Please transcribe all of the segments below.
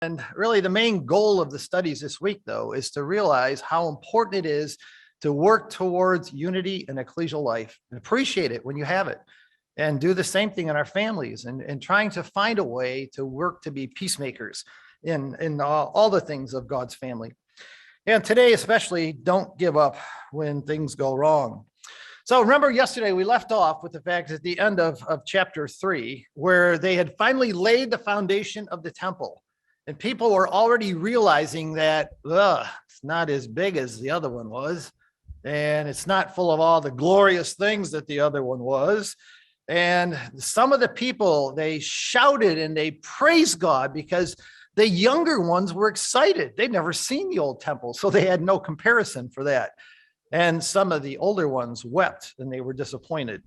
And really the main goal of the studies this week, though, is to realize how important it is to work towards unity in ecclesial life and appreciate it when you have it. And do the same thing in our families and trying to find a way to work to be peacemakers in all the things of God's family. And today, especially, don't give up when things go wrong. So remember yesterday we left off with the fact at the end of chapter 3, where they had finally laid the foundation of the temple. And people were already realizing that it's not as big as the other one was. And it's not full of all the glorious things that the other one was. And some of the people, they shouted and they praised God because the younger ones were excited. They'd never seen the old temple, so they had no comparison for that. And some of the older ones wept and they were disappointed.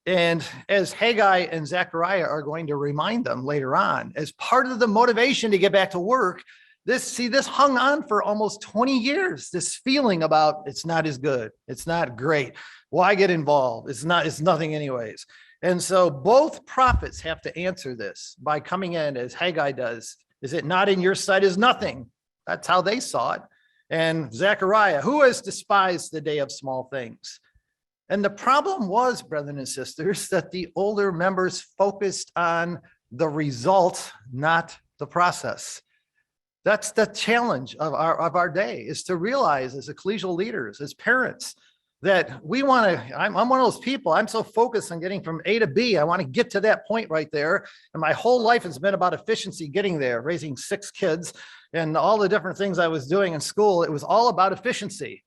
And as Haggai and Zechariah are going to remind them later on, as part of the motivation to get back to work, this hung on for almost 20 years, this feeling about it's not as good, it's not great. Why get involved? It's nothing anyways. And so both prophets have to answer this by coming in as Haggai does. Is it not in your sight as nothing? That's how they saw it. And Zechariah, who has despised the day of small things? And the problem was, brethren and sisters, that the older members focused on the result, not the process. That's the challenge of our day, is to realize as ecclesial leaders, as parents, that we want to, I'm one of those people, I'm so focused on getting from A to B. I want to get to that point right there. And my whole life has been about efficiency getting there, raising 6 kids and all the different things I was doing in school. It was all about efficiency.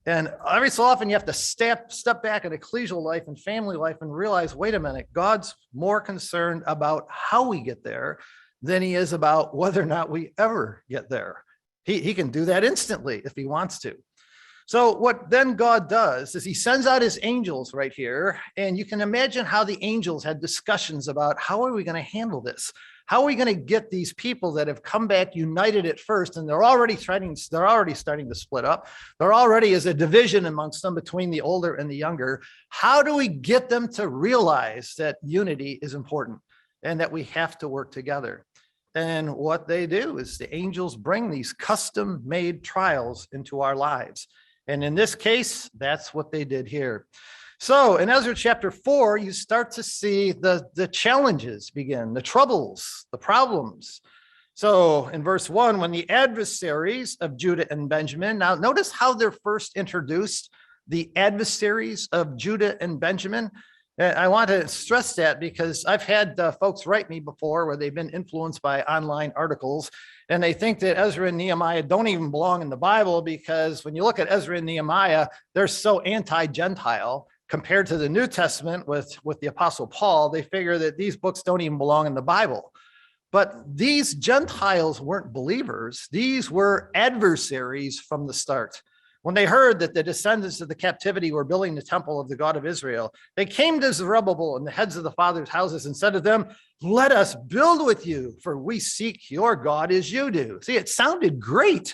And every so often you have to step back in ecclesial life and family life and realize, wait a minute, God's more concerned about how we get there than he is about whether or not we ever get there. He can do that instantly if he wants to. So what then God does is he sends out his angels right here. And you can imagine how the angels had discussions about how are we going to handle this? How are we going to get these people that have come back united at first, and they're already starting to split up. There already is a division amongst them between the older and the younger. How do we get them to realize that unity is important and that we have to work together? And what they do is the angels bring these custom-made trials into our lives. And in this case, that's what they did here. So in Ezra chapter 4, you start to see the challenges begin, the troubles, the problems. So in verse 1, when the adversaries of Judah and Benjamin, now notice how they're first introduced, the adversaries of Judah and Benjamin. And I want to stress that because I've had folks write me before where they've been influenced by online articles, and they think that Ezra and Nehemiah don't even belong in the Bible because when you look at Ezra and Nehemiah, they're so anti-Gentile compared to the New Testament with the Apostle Paul. They figure that these books don't even belong in the Bible. But these Gentiles weren't believers. These were adversaries from the start. When they heard that the descendants of the captivity were building the temple of the God of Israel, they came to Zerubbabel and the heads of the fathers' houses and said to them, "Let us build with you, for we seek your God as you do." See, it sounded great.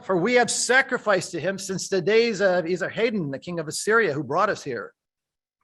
For we have sacrificed to him since the days of Esarhaddon, the king of Assyria, who brought us here.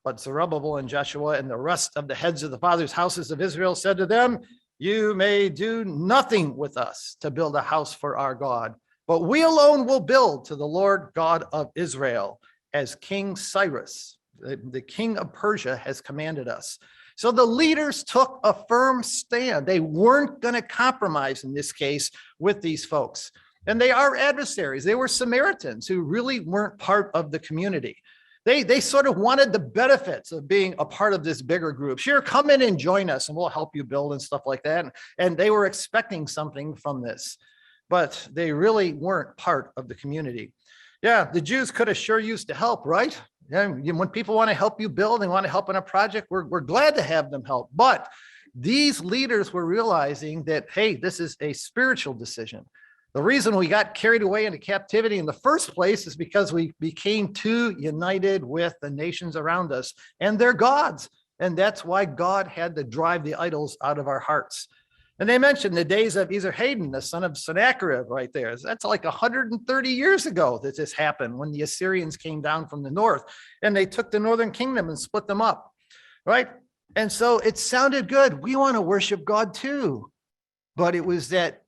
But Zerubbabel and Joshua and the rest of the heads of the fathers' houses of Israel said to them, "You may do nothing with us to build a house for our God, but we alone will build to the Lord God of Israel, as King Cyrus, the king of Persia, has commanded us." So the leaders took a firm stand. They weren't going to compromise in this case with these folks. And they are adversaries. They were Samaritans who really weren't part of the community. They sort of wanted the benefits of being a part of this bigger group. Sure, come in and join us and we'll help you build and stuff like that. And they were expecting something from this, but they really weren't part of the community. Yeah, the Jews could have sure used to help, right? Yeah, when people want to help you build and want to help in a project, we're glad to have them help. But these leaders were realizing that, hey, this is a spiritual decision. The reason we got carried away into captivity in the first place is because we became too united with the nations around us and their gods. And that's why God had to drive the idols out of our hearts. And they mentioned the days of Esarhaddon, the son of Sennacherib, right there. That's like 130 years ago that this happened, when the Assyrians came down from the north and they took the northern kingdom and split them up, right? And so it sounded good. We want to worship God too. But it was that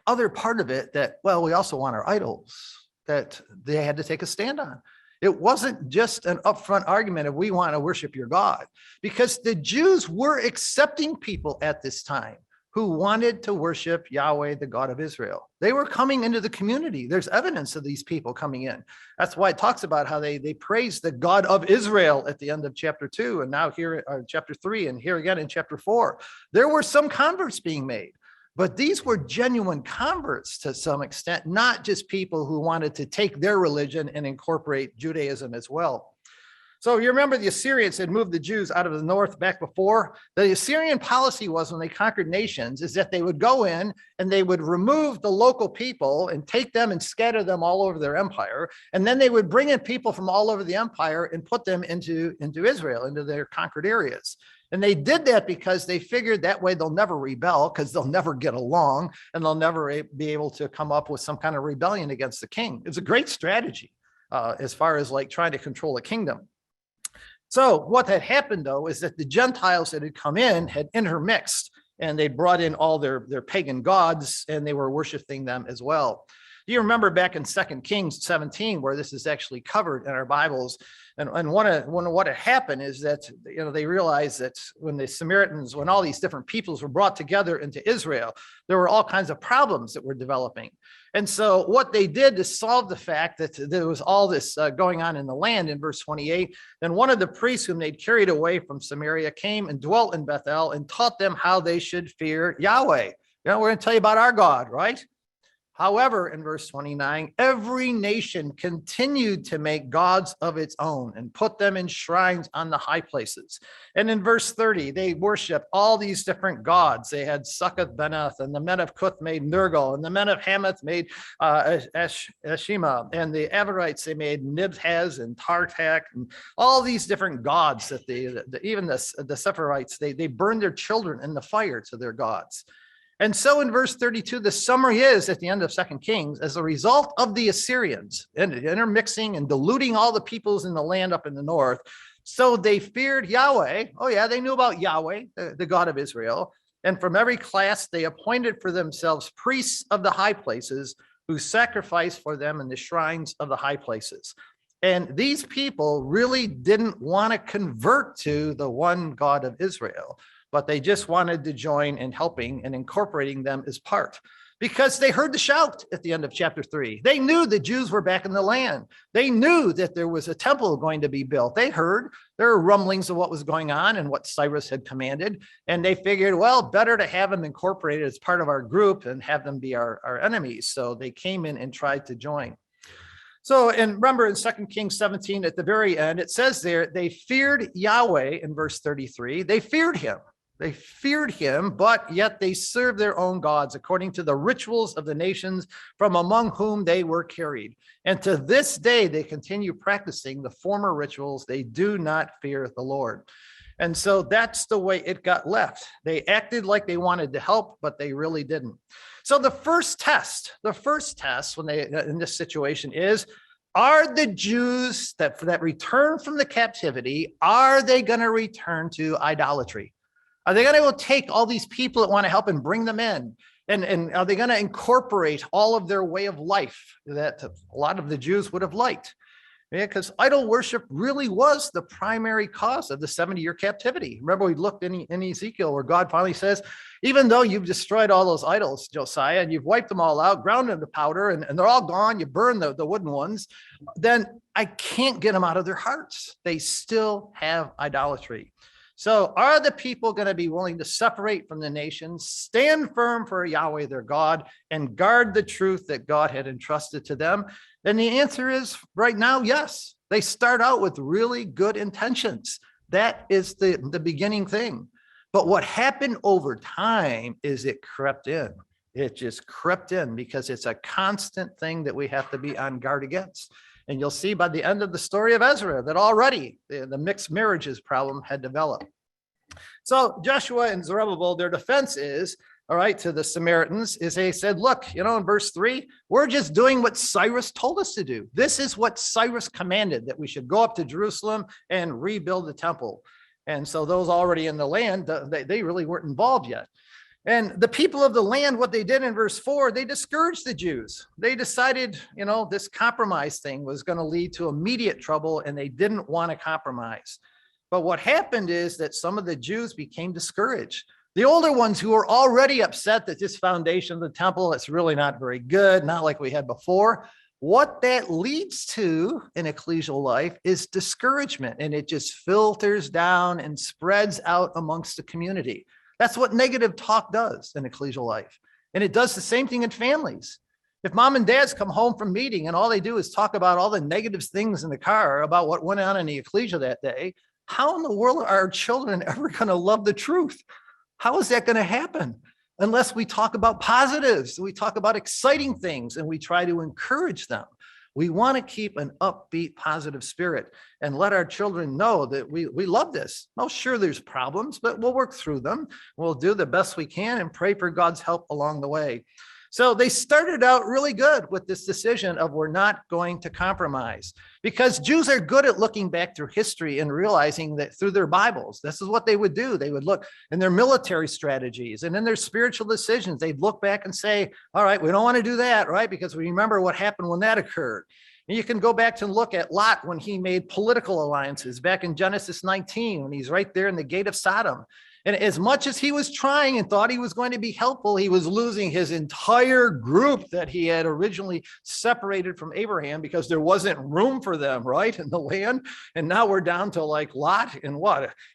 other part of it that, well, we also want our idols that they had to take a stand on. It wasn't just an upfront argument of we want to worship your God, because the Jews were accepting people at this time who wanted to worship Yahweh, the God of Israel. They were coming into the community. There's evidence of these people coming in. That's why it talks about how they praise the God of Israel at the end of chapter 2, and now here chapter 3, and here again in chapter 4. There were some converts being made, but these were genuine converts to some extent, not just people who wanted to take their religion and incorporate Judaism as well. So you remember the Assyrians had moved the Jews out of the north back before. The Assyrian policy was, when they conquered nations, is that they would go in and they would remove the local people and take them and scatter them all over their empire. And then they would bring in people from all over the empire and put them into Israel, into their conquered areas. And they did that because they figured that way they'll never rebel, because they'll never get along and they'll never be able to come up with some kind of rebellion against the king. It's a great strategy as far as like trying to control a kingdom. So what had happened, though, is that the Gentiles that had come in had intermixed, and they brought in all their pagan gods, and they were worshiping them as well. Do you remember back in 2 Kings 17, where this is actually covered in our Bibles? And what had happened is that, they realized that when the Samaritans, when all these different peoples were brought together into Israel, there were all kinds of problems that were developing. And so what they did to solve the fact that there was all this going on in the land, in verse 28, then one of the priests whom they'd carried away from Samaria came and dwelt in Bethel and taught them how they should fear Yahweh. We're going to tell you about our God, right? However, in verse 29, every nation continued to make gods of its own and put them in shrines on the high places. And in verse 30, they worshiped all these different gods. They had Succoth-Benoth, and the men of Cuth made Nergal, and the men of Hamath made Ashima, and the Amorites, they made Nibhaz and Tartak, and all these different gods that even the Sephardites, they burned their children in the fire to their gods. And so in verse 32, the summary is at the end of 2 Kings, as a result of the Assyrians intermixing and diluting all the peoples in the land up in the north, so they feared Yahweh. Oh yeah, they knew about Yahweh, the God of Israel. And from every class, they appointed for themselves priests of the high places who sacrificed for them in the shrines of the high places. And these people really didn't want to convert to the one God of Israel, but they just wanted to join in helping and incorporating them as part, because they heard the shout at the end of chapter 3. They knew the Jews were back in the land. They knew that there was a temple going to be built. They heard there were rumblings of what was going on and what Cyrus had commanded. And they figured, well, better to have them incorporated as part of our group and have them be our enemies. So they came in and tried to join. So, and remember in 2 Kings 17, at the very end, it says there, they feared Yahweh in verse 33. They feared him. They feared him, but yet they served their own gods according to the rituals of the nations from among whom they were carried. And to this day, they continue practicing the former rituals. They do not fear the Lord. And so that's the way it got left. They acted like they wanted to help, but they really didn't. So the first test when they in this situation is, are the Jews that return from the captivity, are they going to return to idolatry? Are they going to take all these people that want to help and bring them in? And are they going to incorporate all of their way of life that a lot of the Jews would have liked? Because idol worship really was the primary cause of the 70-year captivity. Remember, we looked in Ezekiel where God finally says, even though you've destroyed all those idols, Josiah, and you've wiped them all out, ground them to powder, and they're all gone, you burn the wooden ones, then I can't get them out of their hearts. They still have idolatry. So are the people going to be willing to separate from the nations, stand firm for Yahweh, their God, and guard the truth that God had entrusted to them? And the answer is right now, yes. They start out with really good intentions. That is the beginning thing. But what happened over time is it crept in. It just crept in because it's a constant thing that we have to be on guard against. And you'll see by the end of the story of Ezra that already the mixed marriages problem had developed. So Joshua and Zerubbabel, their defense is, all right, to the Samaritans, is they said, look, in verse 3, we're just doing what Cyrus told us to do. This is what Cyrus commanded, that we should go up to Jerusalem and rebuild the temple. And so those already in the land, they really weren't involved yet. And the people of the land, what they did in verse 4, they discouraged the Jews. They decided, this compromise thing was going to lead to immediate trouble, and they didn't want to compromise. But what happened is that some of the Jews became discouraged. The older ones who were already upset that this foundation of the temple is really not very good, not like we had before. What that leads to in ecclesial life is discouragement, and it just filters down and spreads out amongst the community. That's what negative talk does in ecclesial life. And it does the same thing in families. If mom and dads come home from meeting and all they do is talk about all the negative things in the car about what went on in the ecclesia that day, how in the world are our children ever going to love the truth? How is that going to happen? Unless we talk about positives, we talk about exciting things, and we try to encourage them. We want to keep an upbeat, positive spirit and let our children know that we love this. Oh, sure, there's problems, but we'll work through them. We'll do the best we can and pray for God's help along the way. So they started out really good with this decision of we're not going to compromise, because Jews are good at looking back through history and realizing that through their Bibles, this is what they would do. They would look in their military strategies and in their spiritual decisions. They'd look back and say, all right, we don't want to do that, right? Because we remember what happened when that occurred. And you can go back to look at Lot when he made political alliances back in Genesis 19, when he's right there in the gate of Sodom. And as much as he was trying and thought he was going to be helpful, he was losing his entire group that he had originally separated from Abraham because there wasn't room for them, right, in the land. And now we're down to like Lot and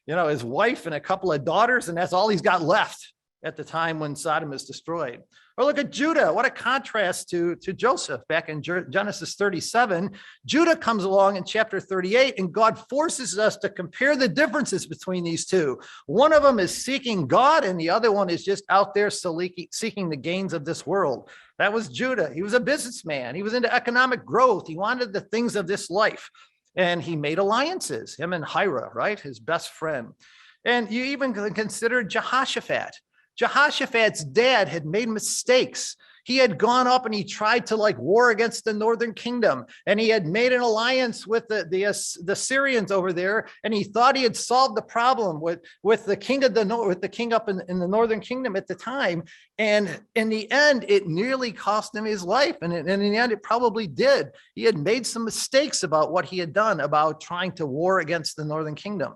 his wife and a couple of daughters, and that's all he's got left at the time when Sodom is destroyed. Or look at Judah. What a contrast to Joseph back in Genesis 37. Judah comes along in chapter 38, and God forces us to compare the differences between these two. One of them is seeking God, and the other one is just out there seeking the gains of this world. That was Judah. He was a businessman. He was into economic growth. He wanted the things of this life, and he made alliances, him and Hira, right, his best friend. And you even consider Jehoshaphat. Jehoshaphat's dad had made mistakes. He had gone up and he tried to war against the northern kingdom, and he had made an alliance with the Syrians over there, and he thought he had solved the problem with the king of the north, with the king up in the northern kingdom at the time. And in the end, it nearly cost him his life, and in the end, it probably did. He had made some mistakes about what he had done about trying to war against the northern kingdom.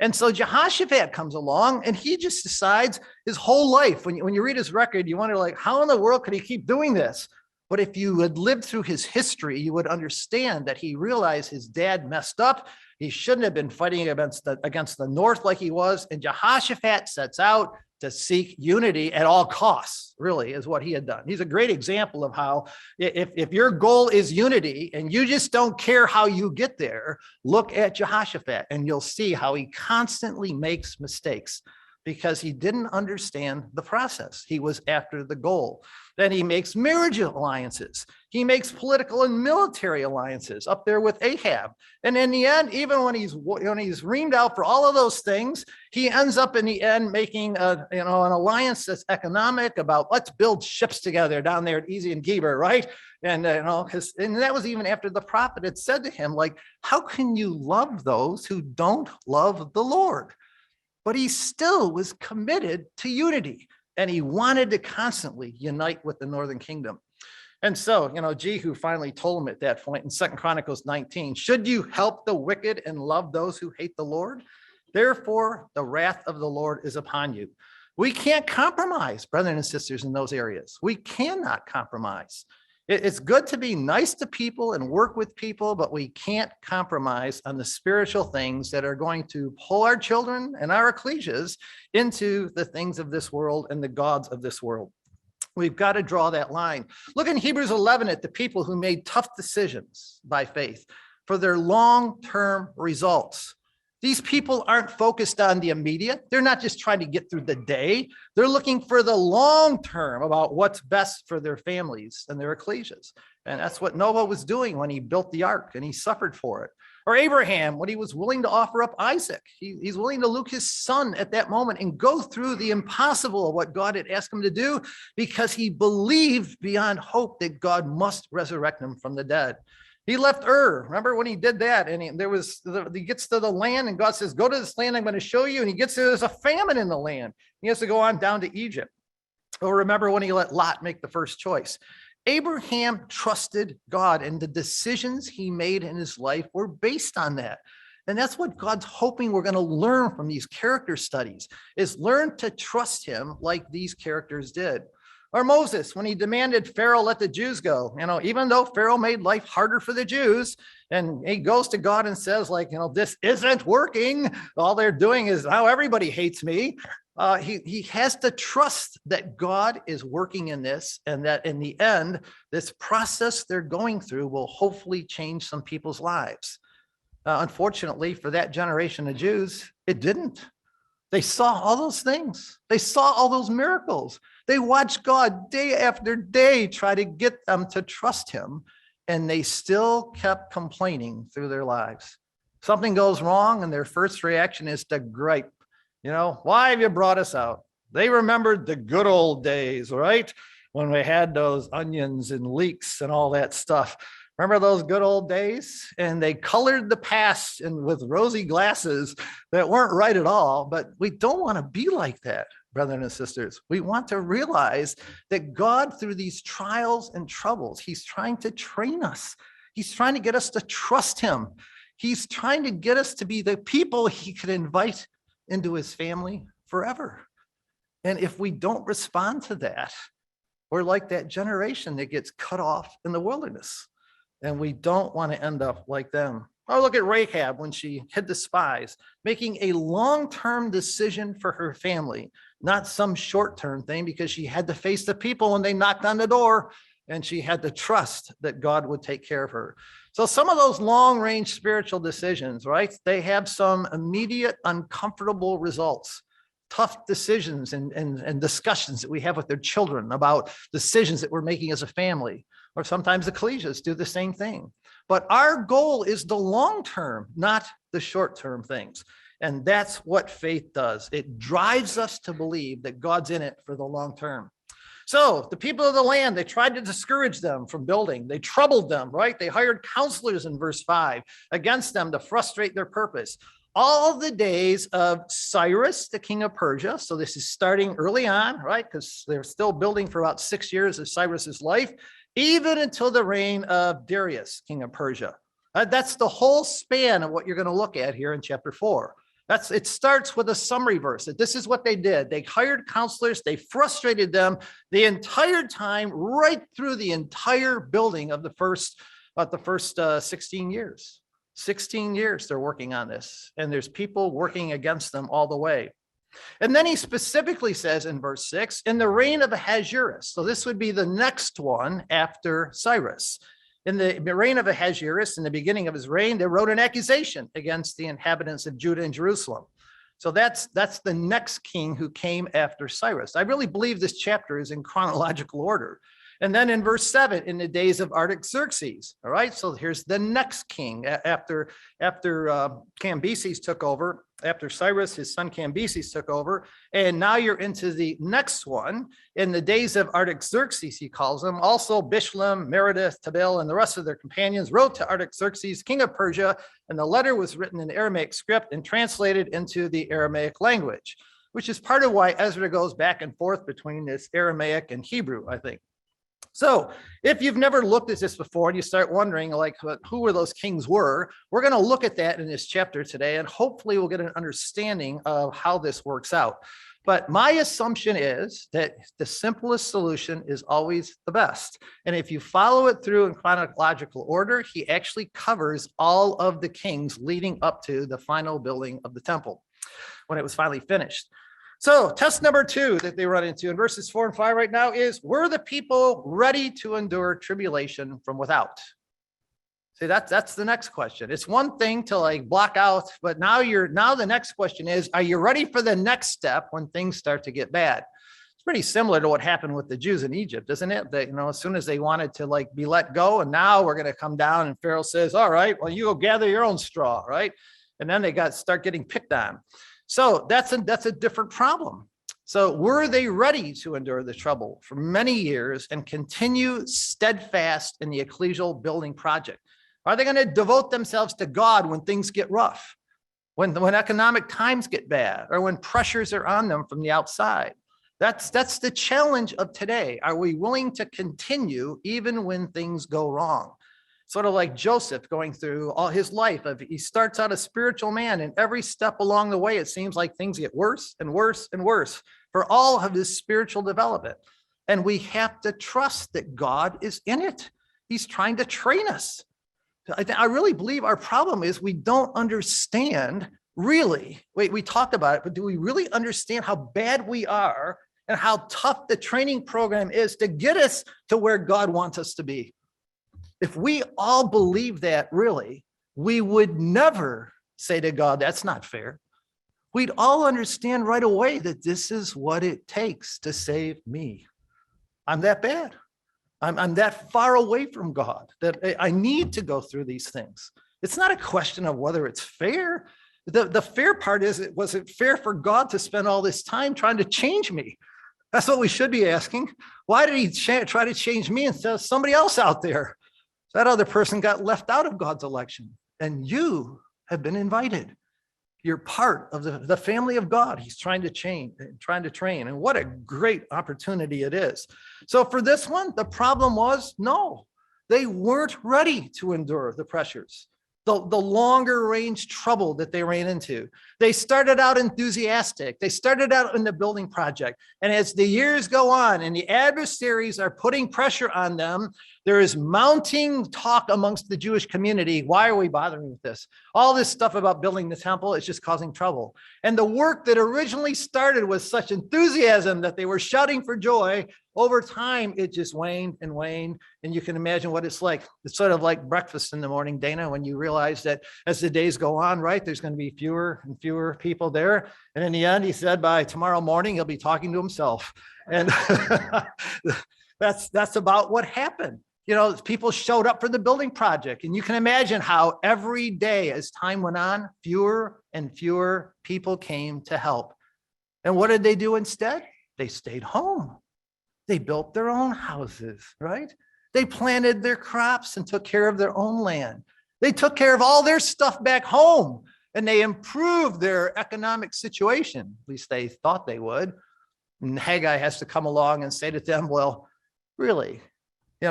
And so Jehoshaphat comes along, and he just decides his whole life. When you read his record, you wonder, how in the world could he keep doing this? But if you had lived through his history, you would understand that he realized his dad messed up. He shouldn't have been fighting against the north like he was. And Jehoshaphat sets out to seek unity at all costs, really, is what he had done. He's a great example of how if your goal is unity and you just don't care how you get there, look at Jehoshaphat and you'll see how he constantly makes mistakes because he didn't understand the process. He was after the goal. Then he makes marriage alliances. He makes political and military alliances up there with Ahab. And in the end, even when he's reamed out for all of those things, he ends up in the end making an alliance that's economic about let's build ships together down there at Ezion Geber, right? And and that was even after the prophet had said to him, how can you love those who don't love the Lord? But he still was committed to unity, and he wanted to constantly unite with the northern kingdom. And so, Jehu finally told him at that point in 2 Chronicles 19, should you help the wicked and love those who hate the Lord? Therefore, the wrath of the Lord is upon you. We can't compromise, brothers and sisters, in those areas. We cannot compromise. It's good to be nice to people and work with people, but we can't compromise on the spiritual things that are going to pull our children and our ecclesias into the things of this world and the gods of this world. We've got to draw that line. Look in Hebrews 11 at the people who made tough decisions by faith for their long-term results. These people aren't focused on the immediate. They're not just trying to get through the day. They're looking for the long term about what's best for their families and their ecclesias. And that's what Noah was doing when he built the ark, and he suffered for it. Or Abraham, when he was willing to offer up Isaac, he's willing to lose his son at that moment and go through the impossible of what God had asked him to do because he believed beyond hope that God must resurrect him from the dead. He left Ur. Remember when he did that? And he gets to the land, and God says, go to this land I'm going to show you. And he gets there, there's a famine in the land. He has to go on down to Egypt. Or remember when he let Lot make the first choice. Abraham trusted God, and the decisions he made in his life were based on that. And that's what God's hoping we're going to learn from these character studies, is learn to trust him like these characters did. Or Moses, when he demanded Pharaoh let the Jews go, even though Pharaoh made life harder for the Jews, and he goes to God and says, this isn't working. All they're doing is now everybody hates me. He has to trust that God is working in this, and that in the end, this process they're going through will hopefully change some people's lives. Unfortunately, for that generation of Jews, it didn't. They saw all those things. They saw all those miracles. They watched God day after day try to get them to trust him, and they still kept complaining through their lives. Something goes wrong, and their first reaction is to gripe. Why have you brought us out? They remembered the good old days, right? When we had those onions and leeks and all that stuff. Remember those good old days? And they colored the past with rosy glasses that weren't right at all. But we don't want to be like that, brothers and sisters. We want to realize that God, through these trials and troubles, he's trying to train us. He's trying to get us to trust him. He's trying to get us to be the people he could invite into his family forever. And if we don't respond to that, we're like that generation that gets cut off in the wilderness. And we don't want to end up like them. Or look at Rahab when she hid the spies, making a long-term decision for her family, not some short-term thing, because she had to face the people when they knocked on the door, and she had to trust that God would take care of her. So some of those long-range spiritual decisions, right, they have some immediate uncomfortable results, tough decisions and discussions that we have with their children about decisions that we're making as a family. Or sometimes the ecclesias do the same thing. But our goal is the long-term, not the short-term things. And that's what faith does. It drives us to believe that God's in it for the long term. So the people of the land, they tried to discourage them from building. They troubled them, right? They hired counselors in verse 5 against them to frustrate their purpose. All the days of Cyrus, the king of Persia. So this is starting early on, right? Because they're still building for about 6 years of Cyrus's life, even until the reign of Darius, king of Persia. That's the whole span of what you're going to look at here in chapter 4. It starts with a summary verse. That this is what they did. They hired counselors. They frustrated them the entire time, right through the entire building of the first 16 years. 16 years they're working on this, and there's people working against them all the way. And then he specifically says in verse 6, in the reign of Ahasuerus. So this would be the next one after Cyrus. In the reign of Ahasuerus, in the beginning of his reign, they wrote an accusation against the inhabitants of Judah and Jerusalem. So that's the next king who came after Cyrus. I really believe this chapter is in chronological order. And then in verse 7, in the days of Artaxerxes. All right, so here's the next king after Cambyses took over. After Cyrus, his son Cambyses took over. And now you're into the next one. In the days of Artaxerxes, he calls them. Also Bishlam, Meredith, Tabel, and the rest of their companions wrote to Artaxerxes, king of Persia. And the letter was written in Aramaic script and translated into the Aramaic language, which is part of why Ezra goes back and forth between this Aramaic and Hebrew, I think. So if you've never looked at this before and you start wondering who were those kings were, we're going to look at that in this chapter today, and hopefully we'll get an understanding of how this works out. But my assumption is that the simplest solution is always the best. And if you follow it through in chronological order, he actually covers all of the kings leading up to the final building of the temple when it was finally finished. So test number 2 that they run into in verses 4 and 5 right now is, were the people ready to endure tribulation from without? See, that's the next question. It's one thing to block out, but now the next question is, are you ready for the next step when things start to get bad? It's pretty similar to what happened with the Jews in Egypt, isn't it? That, as soon as they wanted to be let go, and now we're going to come down, and Pharaoh says, all right, well, you go gather your own straw, right? And then they start getting picked on. So that's a different problem. So were they ready to endure the trouble for many years and continue steadfast in the ecclesial building project? Are they going to devote themselves to God when things get rough, when economic times get bad, or when pressures are on them from the outside? That's the challenge of today. Are we willing to continue even when things go wrong? Sort of like Joseph going through all his life. He starts out a spiritual man, and every step along the way, it seems like things get worse and worse and worse for all of his spiritual development. And we have to trust that God is in it. He's trying to train us. I really believe our problem is we don't understand really. We talked about it, but do we really understand how bad we are and how tough the training program is to get us to where God wants us to be? If we all believe that really, we would never say to God, that's not fair. We'd all understand right away that this is what it takes to save me. I'm that bad. I'm that far away from God that I need to go through these things. It's not a question of whether it's fair. The fair part is, was it fair for God to spend all this time trying to change me? That's what we should be asking. Why did he try to change me instead of somebody else out there? That other person got left out of God's election, and you have been invited. You're part of the family of God. He's trying to change, trying to train. And what a great opportunity it is. So for this one, the problem was, no, they weren't ready to endure the pressures, the longer range trouble that they ran into. They started out enthusiastic. They started out in the building project. And as the years go on and the adversaries are putting pressure on them, there is mounting talk amongst the Jewish community. Why are we bothering with this? All this stuff about building the temple is just causing trouble. And the work that originally started with such enthusiasm that they were shouting for joy, over time, it just waned and waned. And you can imagine what it's like. It's sort of like breakfast in the morning, Dana, when you realize that as the days go on, right, there's going to be fewer and fewer people there. And in the end, he said, by tomorrow morning, he'll be talking to himself. And that's about what happened. You know, people showed up for the building project, and you can imagine how every day as time went on, fewer and fewer people came to help. And what did they do instead? They stayed home. They built their own houses, right? They planted their crops and took care of their own land. They took care of all their stuff back home, and they improved their economic situation. At least they thought they would. And Haggai has to come along and say to them, well, really,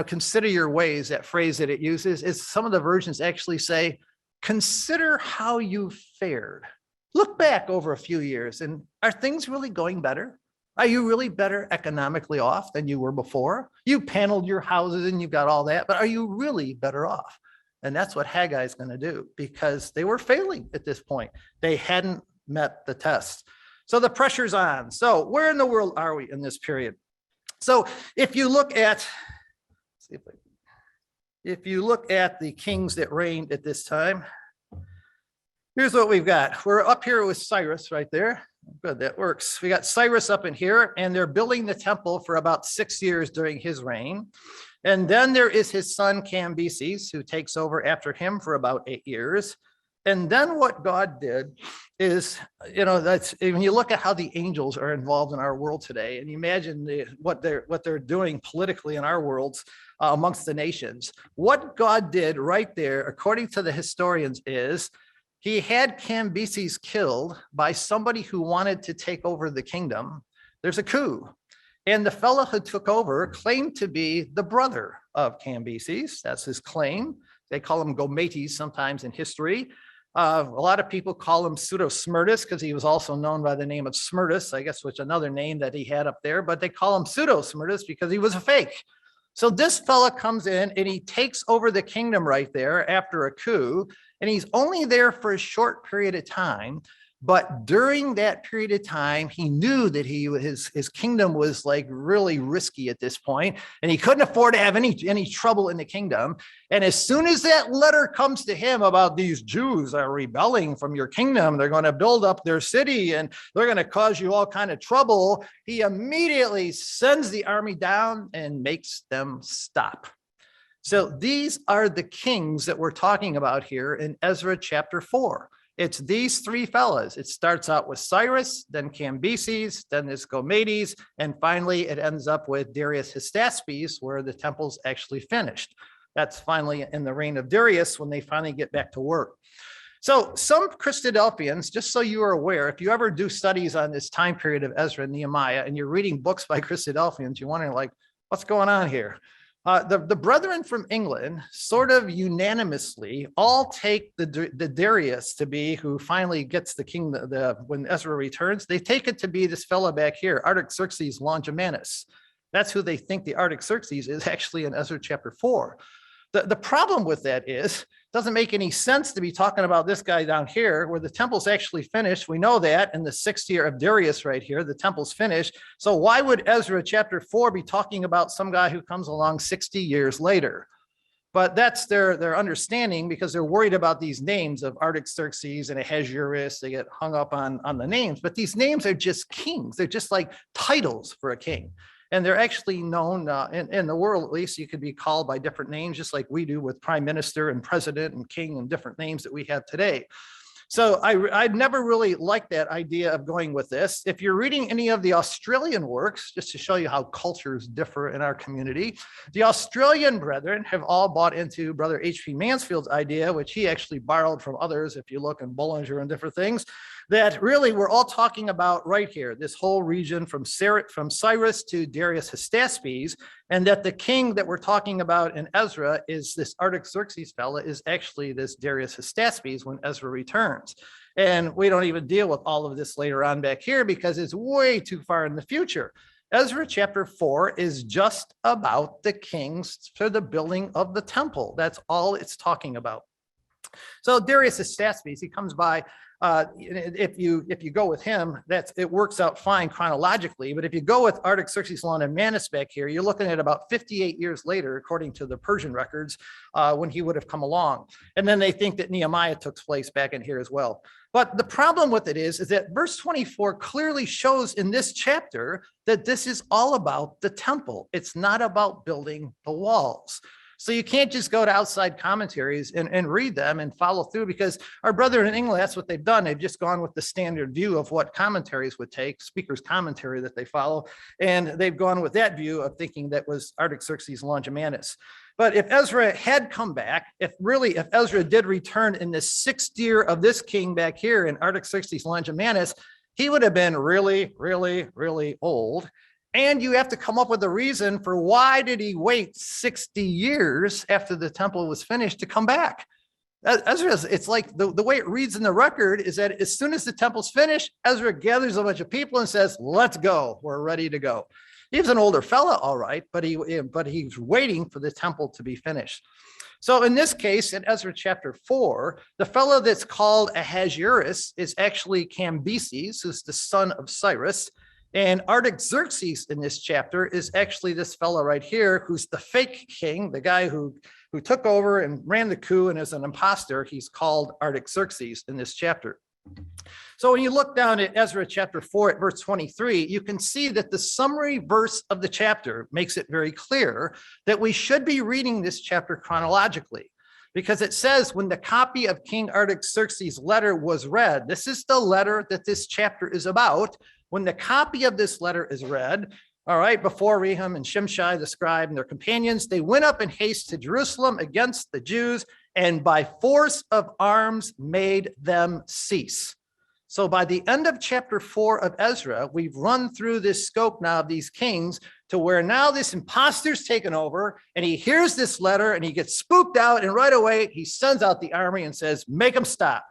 consider your ways. That phrase that it uses is, some of the versions actually say, consider how you fared. Look back over a few years, and are things really going better? Are you really better economically off than you were before? You paneled your houses and you've got all that, but are you really better off? And that's what Haggai is going to do, because they were failing at this point. They hadn't met the test. So the pressure's on. So where in the world are we in this period? So if you look at the kings that reigned at this time, here's what we've got. We're up here with Cyrus right there. Good, that works. We got Cyrus up in here, and they're building the temple for about 6 years during his reign. And then there is his son Cambyses, who takes over after him for about 8 years. And then what God did is, that's when you look at how the angels are involved in our world today, and you imagine what they're doing politically in our worlds amongst the nations. What God did right there, according to the historians, is he had Cambyses killed by somebody who wanted to take over the kingdom. There's a coup. And the fellow who took over claimed to be the brother of Cambyses. That's his claim. They call him Gometes sometimes in history. A lot of people call him Pseudo-Smyrtus because he was also known by the name of Smyrtus, I guess, which another name that he had up there. But they call him Pseudo-Smyrtus because he was a fake. So this fella comes in and he takes over the kingdom right there after a coup. And he's only there for a short period of time. But during that period of time, he knew that his kingdom was like really risky at this point, and he couldn't afford to have any trouble in the kingdom. And as soon as that letter comes to him about these Jews are rebelling from your kingdom, they're going to build up their city and they're going to cause you all kind of trouble, he immediately sends the army down and makes them stop. So these are the kings that we're talking about here in Ezra chapter 4. It's these three fellas. It starts out with Cyrus, then Cambyses, then this Gometes, and finally it ends up with Darius Hystaspes, where the temple's actually finished. That's finally in the reign of Darius when they finally get back to work. So some Christadelphians, just so you are aware, if you ever do studies on this time period of Ezra and Nehemiah, and you're reading books by Christadelphians, you're wondering like, what's going on here? The brethren from England sort of unanimously all take the Darius to be who finally gets the king when Ezra returns. They take it to be this fellow back here, Artaxerxes Longimanus. That's who they think the Artaxerxes is actually in Ezra chapter 4. The problem with that is, it doesn't make any sense to be talking about this guy down here where the temple's actually finished. We know that in the 6th year of Darius right here, the temple's finished. So why would Ezra chapter 4 be talking about some guy who comes along 60 years later? But that's their understanding, because they're worried about these names of Artaxerxes and Ahasuerus. They get hung up on the names, but these names are just kings. They're just like titles for a king. And they're actually known in the world, at least, you could be called by different names, just like we do with prime minister and president and king and different names that we have today. So I'd never really liked that idea of going with this. If you're reading any of the Australian works, just to show you how cultures differ in our community, the Australian brethren have all bought into Brother H.P. Mansfield's idea, which he actually borrowed from others, if you look in Bollinger and different things, that really we're all talking about right here, this whole region from Cyrus to Darius Hystaspes, and that the king that we're talking about in Ezra is this Artaxerxes fella is actually this Darius Hystaspes when Ezra returns. And we don't even deal with all of this later on back here because it's way too far in the future. Ezra chapter 4 is just about the kings for the building of the temple. That's all it's talking about. So Darius Hystaspes, he comes by. If you go with him, it works out fine chronologically. But if you go with Artaxerxes Longimanus back here, you're looking at about 58 years later, according to the Persian records, when he would have come along. And then they think that Nehemiah took place back in here as well. But the problem with it is that verse 24 clearly shows in this chapter that this is all about the temple. It's not about building the walls. So you can't just go to outside commentaries and read them and follow through, because our brethren in England, that's what they've done. They've just gone with the standard view of what commentaries would take, speaker's commentary that they follow. And they've gone with that view of thinking that was Artaxerxes Longimanus. But if Ezra had come back, if Ezra did return in the 6th year of this king back here in Artaxerxes Longimanus, he would have been really, really, really old. And you have to come up with a reason for why did he wait 60 years after the temple was finished to come back? Ezra, it's like the way it reads in the record is that as soon as the temple's finished, Ezra gathers a bunch of people and says, let's go, we're ready to go. He was an older fella, all right, but he's waiting for the temple to be finished. So in this case, in Ezra chapter 4, the fellow that's called Ahasuerus is actually Cambyses, who's the son of Cyrus. And Artaxerxes in this chapter is actually this fellow right here, who's the fake king, the guy who took over and ran the coup and is an imposter. He's called Artaxerxes in this chapter. So when you look down at Ezra chapter 4 at verse 23, you can see that the summary verse of the chapter makes it very clear that we should be reading this chapter chronologically. Because it says when the copy of King Artaxerxes' letter was read, this is the letter that this chapter is about. When the copy of this letter is read, all right, before Rehum and Shimshai the scribe and their companions, they went up in haste to Jerusalem against the Jews and by force of arms made them cease. So by the end of chapter 4 of Ezra, we've run through this scope now of these kings to where now this imposter's taken over and he hears this letter and he gets spooked out, and right away he sends out the army and says, make them stop.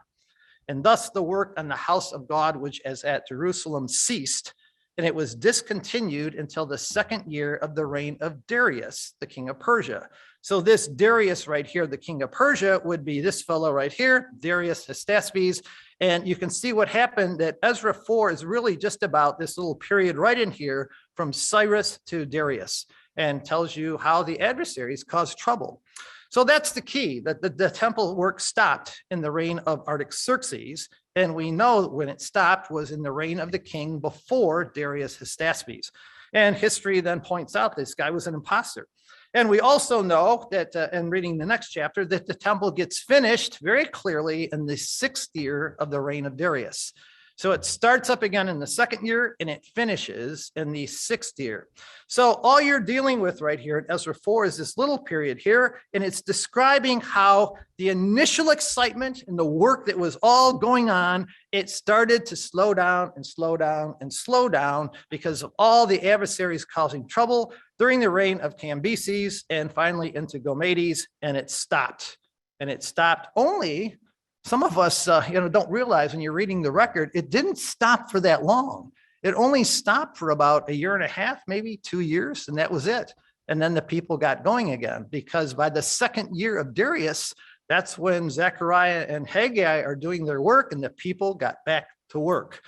And thus the work on the house of God, which is at Jerusalem, ceased, and it was discontinued until the 2nd year of the reign of Darius, the king of Persia. So this Darius right here, the king of Persia, would be this fellow right here, Darius Hystaspes. And you can see what happened, that Ezra 4 is really just about this little period right in here from Cyrus to Darius, and tells you how the adversaries caused trouble. So that's the key, that the temple work stopped in the reign of Artaxerxes. And we know when it stopped was in the reign of the king before Darius Hystaspes. And history then points out this guy was an imposter. And we also know that, in reading the next chapter, that the temple gets finished very clearly in the 6th year of the reign of Darius. So it starts up again in the second year and it finishes in the sixth year. So all you're dealing with right here in Ezra 4 is this little period here, and it's describing how the initial excitement and the work that was all going on, it started to slow down and slow down and slow down because of all the adversaries causing trouble during the reign of Cambyses and finally into Gomedes, and it stopped. And it stopped only, some of us don't realize when you're reading the record, it didn't stop for that long. It only stopped for about a year and a half, maybe 2 years, and that was it. And then the people got going again, because by the second year of Darius, that's when Zechariah and Haggai are doing their work and the people got back to work.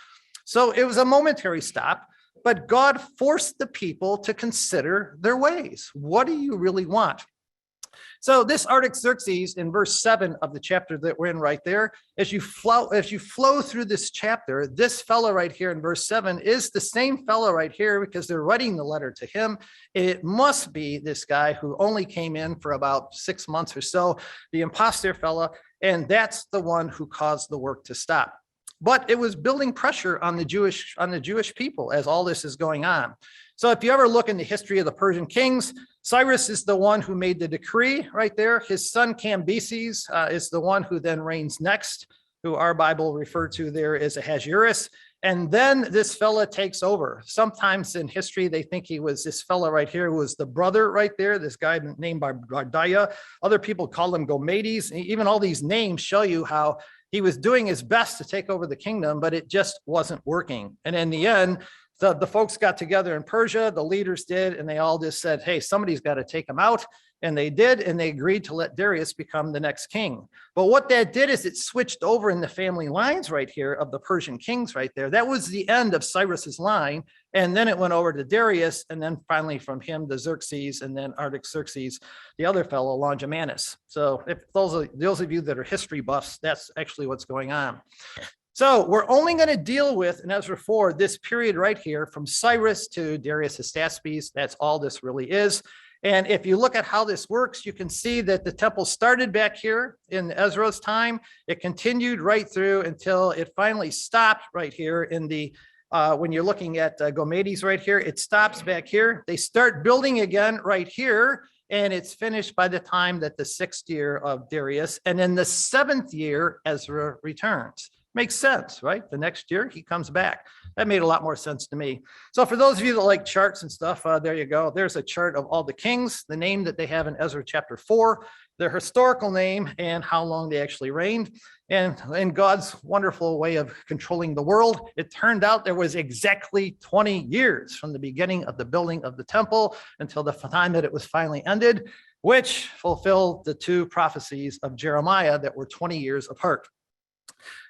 So it was a momentary stop, but God forced the people to consider their ways. What do you really want? So this Artaxerxes in verse 7 of the chapter that we're in right there, as you flow through this chapter, this fellow right here in verse 7 is the same fellow right here because they're writing the letter to him. It must be this guy who only came in for about 6 months or so, the imposter fellow, and that's the one who caused the work to stop. But it was building pressure on the Jewish people as all this is going on. So if you ever look in the history of the Persian kings, Cyrus is the one who made the decree right there. His son Cambyses is the one who then reigns next, who our Bible referred to there as Ahasuerus. And then this fella takes over. Sometimes in history, they think he was this fella right here who was the brother right there, this guy named Bardaya. Other people call him Gomedes. Even all these names show you how he was doing his best to take over the kingdom, but it just wasn't working. And in the end, the folks got together in Persia, the leaders did, and they all just said, hey, somebody's got to take him out. And they did, and they agreed to let Darius become the next king. But what that did is it switched over in the family lines right here of the Persian kings right there. That was the end of Cyrus's line. And then it went over to Darius, and then finally from him to Xerxes, and then Artaxerxes, the other fellow, Longimanus. So if those of you that are history buffs, that's actually what's going on. So we're only going to deal with, in Ezra 4, this period right here from Cyrus to Darius Hystaspes. That's all this really is. And if you look at how this works, you can see that the temple started back here in Ezra's time. It continued right through until it finally stopped right here in the, when you're looking at Gomedes right here, it stops back here. They start building again right here, and it's finished by the time that the 6th year of Darius. And then the 7th year, Ezra returns. Makes sense, right? The next year he comes back. That made a lot more sense to me. So for those of you that like charts and stuff, there you go. There's a chart of all the kings, the name that they have in Ezra chapter 4, their historical name, and how long they actually reigned. And in God's wonderful way of controlling the world, it turned out there was exactly 20 years from the beginning of the building of the temple until the time that it was finally ended, which fulfilled the 2 prophecies of Jeremiah that were 20 years apart.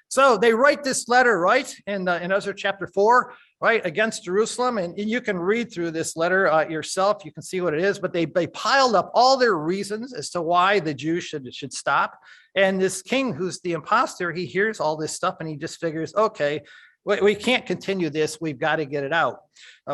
So they write this letter, right, in Ezra chapter 4, right, against Jerusalem. And you can read through this letter yourself. You can see what it is. But they piled up all their reasons as to why the Jews should stop. And this king, who's the imposter, he hears all this stuff and he just figures, okay, we can't continue this. We've got to get it out.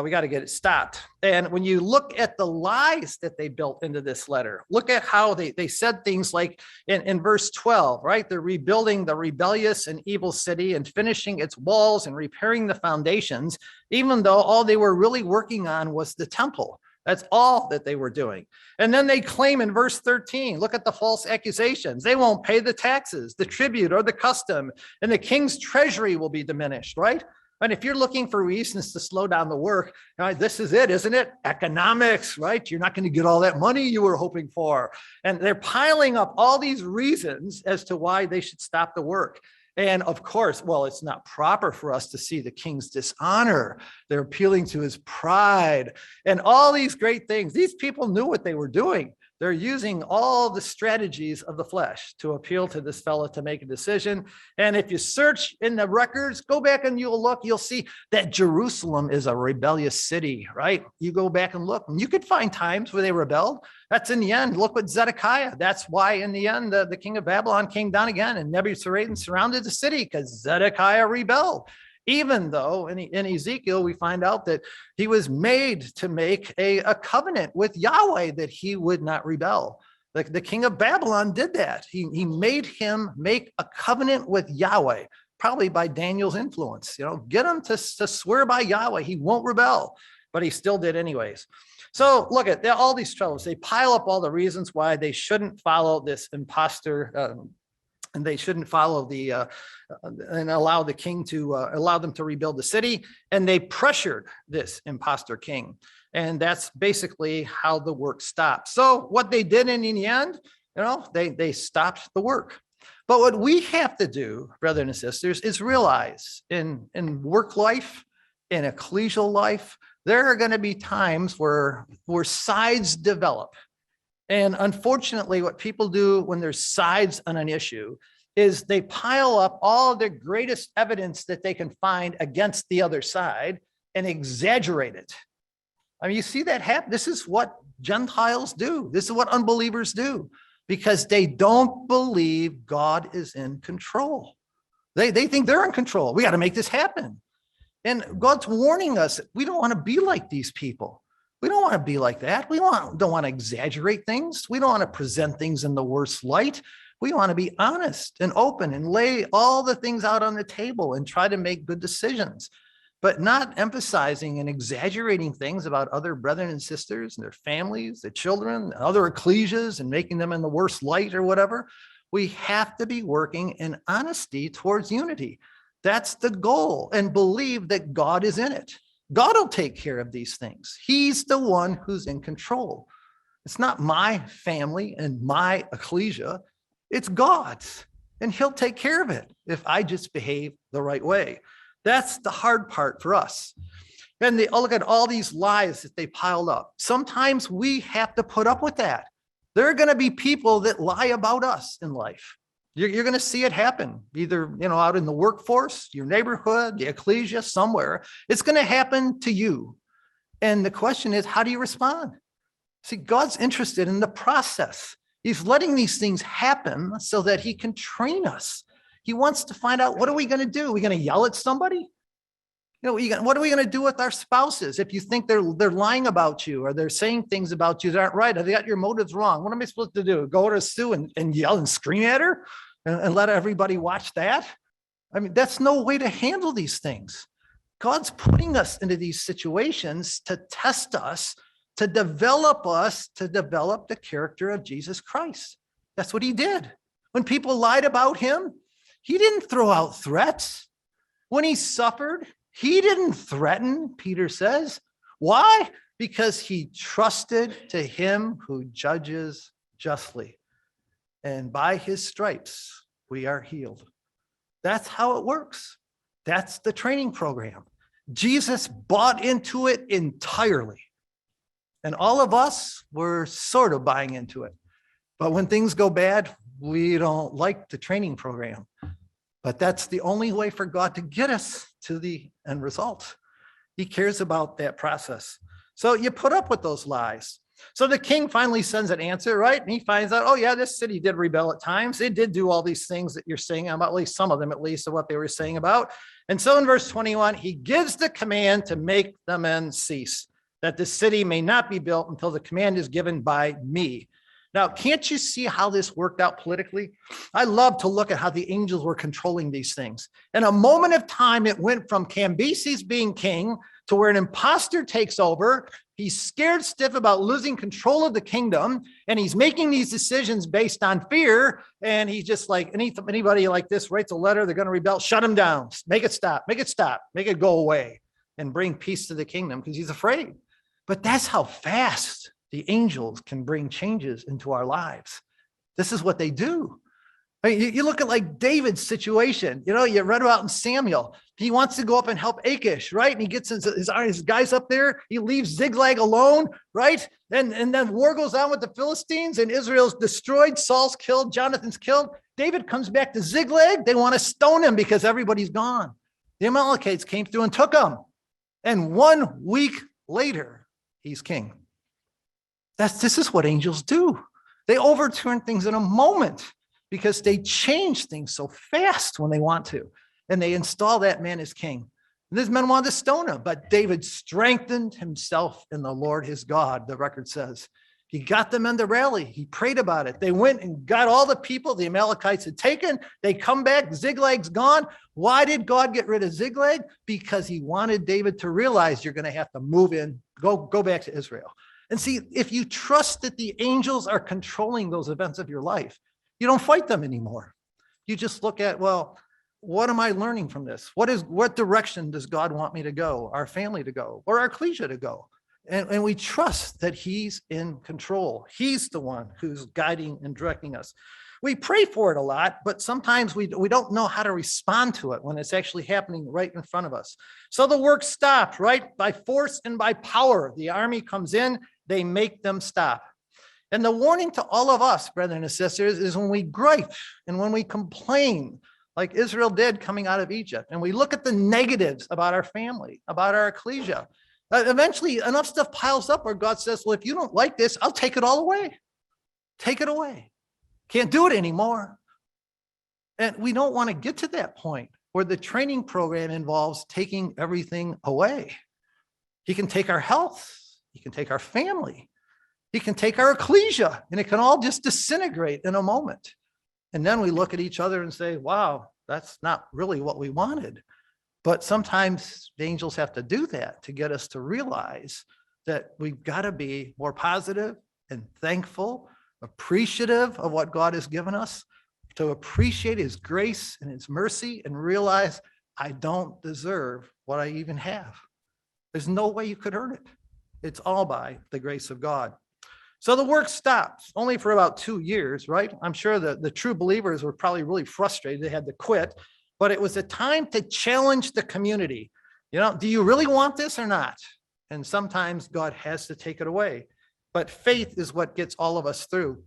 We got to get it stopped. And when you look at the lies that they built into this letter, look at how they said things like in verse 12, right? They're rebuilding the rebellious and evil city and finishing its walls and repairing the foundations, even though all they were really working on was the temple. That's all that they were doing. And then they claim in verse 13, look at the false accusations. They won't pay the taxes, the tribute, or the custom, and the king's treasury will be diminished, right? And if you're looking for reasons to slow down the work, this is it, isn't it? Economics, right? You're not going to get all that money you were hoping for. And they're piling up all these reasons as to why they should stop the work. And of course, well, it's not proper for us to see the king's dishonor. They're appealing to his pride and all these great things. These people knew what they were doing. They're using all the strategies of the flesh to appeal to this fella to make a decision. And if you search in the records, go back and you'll see that Jerusalem is a rebellious city, right? You go back and look, and you could find times where they rebelled. That's in the end. Look what Zedekiah. That's why in the end, the king of Babylon came down again and Nebuchadnezzar surrounded the city because Zedekiah rebelled. Even though in Ezekiel, we find out that he was made to make a covenant with Yahweh that he would not rebel. The king of Babylon did that. He made him make a covenant with Yahweh. probably by Daniel's influence. Get him to swear by Yahweh. He won't rebel, but he still did anyways. So look at all these troubles. They pile up all the reasons why they shouldn't follow this imposter, and they shouldn't follow and allow the king to allow them to rebuild the city. And they pressured this imposter king. And that's basically how the work stopped. So what they did in the end, they stopped the work. But what we have to do, brothers and sisters, is realize in work life, in ecclesial life, there are going to be times where sides develop. And unfortunately, what people do when there's sides on an issue is they pile up all the greatest evidence that they can find against the other side and exaggerate it. I mean, you see that happen. This is what Gentiles do. This is what unbelievers do, because they don't believe God is in control. They think they're in control. We got to make this happen. And God's warning us, we don't want to be like these people. We don't want to be like that. We don't want to exaggerate things. We don't want to present things in the worst light. We want to be honest and open and lay all the things out on the table and try to make good decisions, but not emphasizing and exaggerating things about other brethren and sisters and their families, their children, other ecclesias, and making them in the worst light or whatever. We have to be working in honesty towards unity. That's the goal, and believe that God is in it. God will take care of these things. He's the one who's in control. It's not my family and my ecclesia. It's God's, and he'll take care of it if I just behave the right way. That's the hard part for us. And look at all these lies that they piled up. Sometimes we have to put up with that. There are going to be people that lie about us in life. You're going to see it happen, either out in the workforce, your neighborhood, the ecclesia, somewhere. It's going to happen to you. And the question is, how do you respond? See, God's interested in the process. He's letting these things happen so that he can train us. He wants to find out, what are we going to do? Are we going to yell at somebody? What are we going to do with our spouses if you think they're lying about you, or they're saying things about you that aren't right? Have they got your motives wrong? What am I supposed to do? Go to Sue and yell and scream at her and let everybody watch that? I mean, that's no way to handle these things. God's putting us into these situations to test us, to develop the character of Jesus Christ. That's what he did. When people lied about him, he didn't throw out threats. When he suffered, he didn't threaten, Peter says. Why? Because he trusted to him who judges justly. And by his stripes, we are healed. That's how it works. That's the training program. Jesus bought into it entirely. And all of us were sort of buying into it. But when things go bad, we don't like the training program. But that's the only way for God to get us to the end result. He cares about that process. So you put up with those lies. So the king finally sends an answer, right? And he finds out, oh yeah, this city did rebel at times. It did do all these things that you're saying about, at least some of them, at least of what they were saying about. And so in verse 21, he gives the command to make the men cease, that the city may not be built until the command is given by me. Now, can't you see how this worked out politically? I love to look at how the angels were controlling these things. In a moment of time, it went from Cambyses being king to where an imposter takes over. He's scared stiff about losing control of the kingdom, and he's making these decisions based on fear. And he's just like, anybody like this writes a letter, they're going to rebel, shut him down, make it stop, make it go away, and bring peace to the kingdom because he's afraid. But that's how fast the angels can bring changes into our lives. This is what they do. I mean, you look at like David's situation, you read about in Samuel. He wants to go up and help Achish, right? And he gets his guys up there. He leaves Ziklag alone, right? And then war goes on with the Philistines, and Israel's destroyed. Saul's killed. Jonathan's killed. David comes back to Ziklag. They want to stone him because everybody's gone. The Amalekites came through and took him. And 1 week later, he's king. This is what angels do. They overturn things in a moment because they change things so fast when they want to. And they install that man as king. And these men wanted to stone him, but David strengthened himself in the Lord his God, the record says. He got them in the rally. He prayed about it. They went and got all the people the Amalekites had taken. They come back. Ziglag's gone. Why did God get rid of Ziglag? Because he wanted David to realize you're going to have to move in, go back to Israel. And see, if you trust that the angels are controlling those events of your life, you don't fight them anymore. You just look at, well, what am I learning from this? What direction does God want me to go, our family to go, or our ecclesia to go? And we trust that he's in control. He's the one who's guiding and directing us. We pray for it a lot, but sometimes we don't know how to respond to it when it's actually happening right in front of us. So the work stopped, right? By force and by power. The army comes in, they make them stop. And the warning to all of us, brothers and sisters, is when we gripe and when we complain, like Israel did coming out of Egypt, and we look at the negatives about our family, about our ecclesia, eventually enough stuff piles up where God says, well, if you don't like this, I'll take it all away. Take it away. Can't do it anymore. And we don't want to get to that point where the training program involves taking everything away. He can take our health. He can take our family. He can take our ecclesia, and it can all just disintegrate in a moment. And then we look at each other and say, wow, that's not really what we wanted. But sometimes the angels have to do that to get us to realize that we've got to be more positive and thankful, appreciative of what God has given us, to appreciate his grace and his mercy and realize I don't deserve what I even have. There's no way you could earn it. It's all by the grace of God. So the work stopped only for about 2 years, right? I'm sure the true believers were probably really frustrated. They had to quit. But it was a time to challenge the community. You know, do you really want this or not? And sometimes God has to take it away. But faith is what gets all of us through.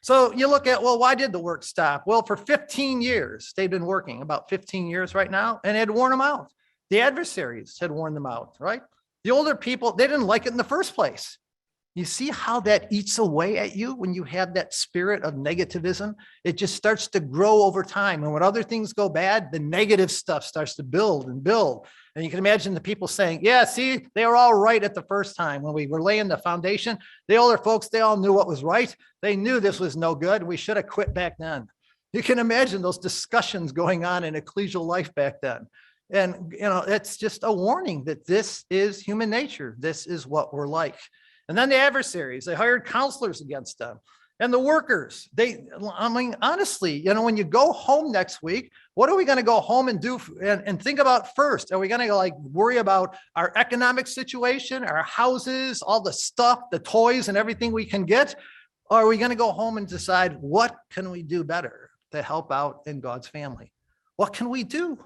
So you look at, well, why did the work stop? Well, for 15 years, they've been working, about 15 years right now, and it had worn them out. The adversaries had worn them out, right? The older people, they didn't like it in the first place. You see how that eats away at you when you have that spirit of negativism? It just starts to grow over time. And when other things go bad, the negative stuff starts to build and build. And you can imagine the people saying, yeah, see, they were all right at the first time when we were laying the foundation. The older folks, they all knew what was right. They knew this was no good. We should have quit back then. You can imagine those discussions going on in ecclesial life back then. And, you know, it's just a warning that this is human nature. This is what we're like. And then the adversaries, they hired counselors against them. And the workers, honestly, you know, when you go home next week, what are we going to go home and do and think about first? Are we going to worry about our economic situation, our houses, all the stuff, the toys and everything we can get? Or are we going to go home and decide what can we do better to help out in God's family? What can we do?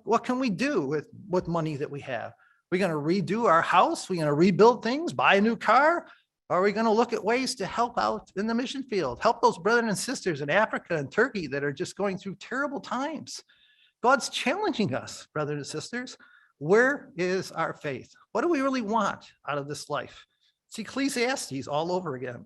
What can we do with money that we have? We're going to redo our house. We're going to rebuild things, buy a new car. Are we going to look at ways to help out in the mission field? Help those brothers and sisters in Africa and Turkey that are just going through terrible times. God's challenging us, brothers and sisters. Where is our faith? What do we really want out of this life? It's Ecclesiastes all over again.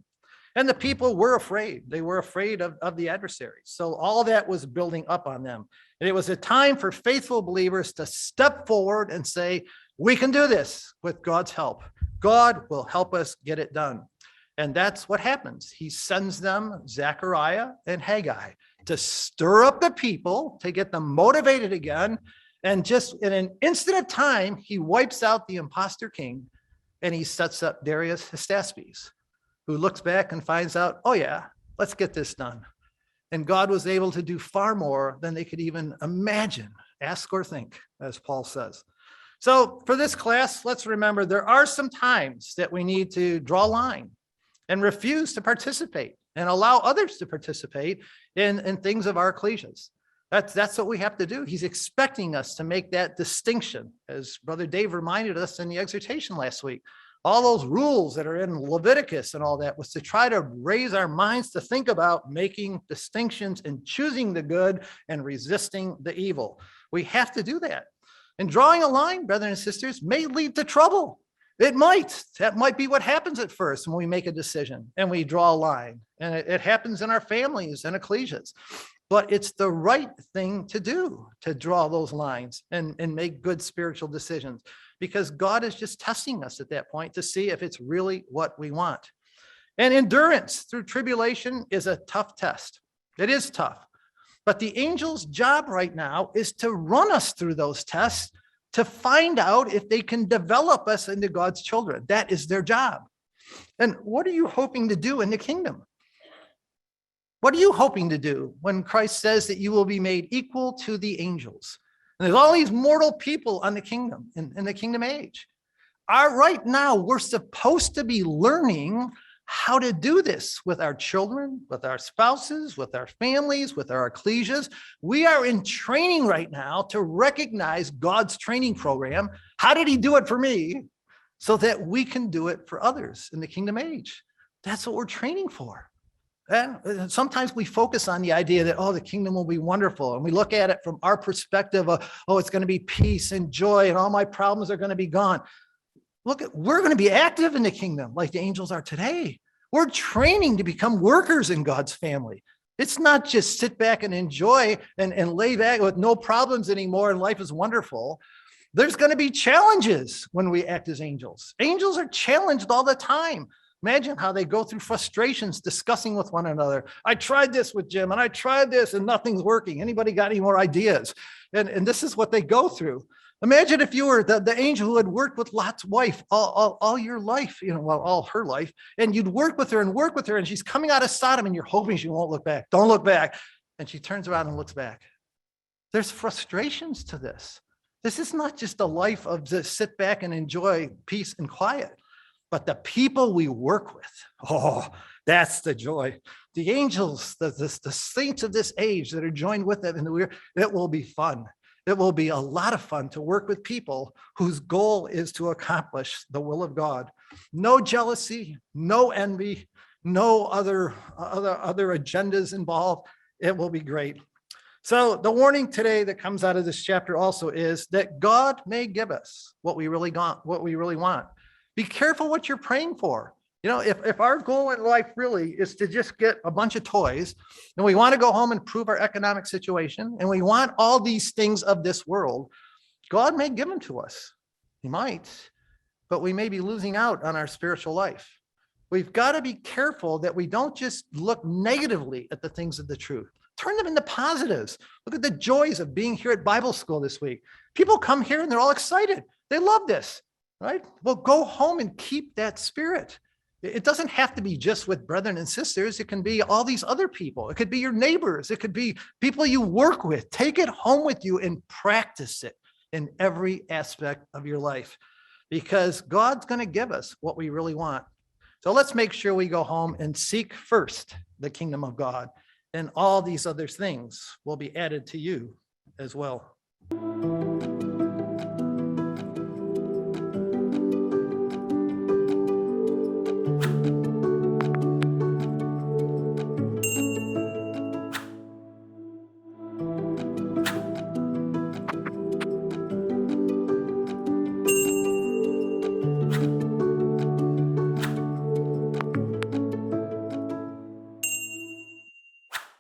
And the people were afraid. They were afraid of the adversaries. So all that was building up on them. And it was a time for faithful believers to step forward and say, we can do this with God's help. God will help us get it done. And that's what happens. He sends them, Zechariah and Haggai, to stir up the people, to get them motivated again. And just in an instant of time, he wipes out the imposter king and he sets up Darius Hystaspes, who looks back and finds out, oh yeah, let's get this done. And God was able to do far more than they could even imagine, ask or think, as Paul says. So for this class, let's remember there are some times that we need to draw a line and refuse to participate and allow others to participate in things of our ecclesias. That's what we have to do. He's expecting us to make that distinction, as Brother Dave reminded us in the exhortation last week. All those rules that are in Leviticus and all that was to try to raise our minds to think about making distinctions and choosing the good and resisting the evil. We have to do that. And drawing a line, brothers and sisters, may lead to trouble. It might. That might be what happens at first when we make a decision and we draw a line. And it happens in our families and ecclesias. But it's the right thing to do, to draw those lines and make good spiritual decisions, because God is just testing us at that point to see if it's really what we want. And endurance through tribulation is a tough test. It is tough. But the angel's job right now is to run us through those tests to find out if they can develop us into God's children. That is their job. And what are you hoping to do in the kingdom? What are you hoping to do when Christ says that you will be made equal to the angels? And there's all these mortal people on the kingdom, in the kingdom age. Right now, we're supposed to be learning how to do this with our children, with our spouses, with our families, with our ecclesias. We are in training right now to recognize God's training program. How did he do it for me? So that we can do it for others in the kingdom age. That's what we're training for. And sometimes we focus on the idea that, the kingdom will be wonderful. And we look at it from our perspective of, it's going to be peace and joy and all my problems are going to be gone. Look, we're going to be active in the kingdom like the angels are today. We're training to become workers in God's family. It's not just sit back and enjoy and lay back with no problems anymore and life is wonderful. There's going to be challenges when we act as angels. Angels are challenged all the time. Imagine how they go through frustrations discussing with one another. I tried this with Jim and I tried this and nothing's working. Anybody got any more ideas? And this is what they go through. Imagine if you were the angel who had worked with Lot's wife all your life, all her life, and you'd work with her, and she's coming out of Sodom and you're hoping she won't look back. Don't look back. And she turns around and looks back. There's frustrations to this. This is not just a life of just sit back and enjoy peace and quiet, but the people we work with. That's the joy. The angels, the saints of this age that are joined with them, it will be fun. It will be a lot of fun to work with people whose goal is to accomplish the will of God. No jealousy, no envy, no other agendas involved. It will be great. So the warning today that comes out of this chapter also is that God may give us what we really want. Be careful what you're praying for. If our goal in life really is to just get a bunch of toys and we want to go home and improve our economic situation and we want all these things of this world, God may give them to us. He might, but we may be losing out on our spiritual life. We've got to be careful that we don't just look negatively at the things of the truth. Turn them into positives. Look at the joys of being here at Bible school this week. People come here and they're all excited. They love this, right? Well, go home and keep that spirit. It doesn't have to be just with brethren and sisters. It can be all these other people. It could be your neighbors. It could be people you work with. Take it home with you and practice it in every aspect of your life, because God's going to give us what we really want. So let's make sure we go home and seek first the kingdom of God, and all these other things will be added to you as well.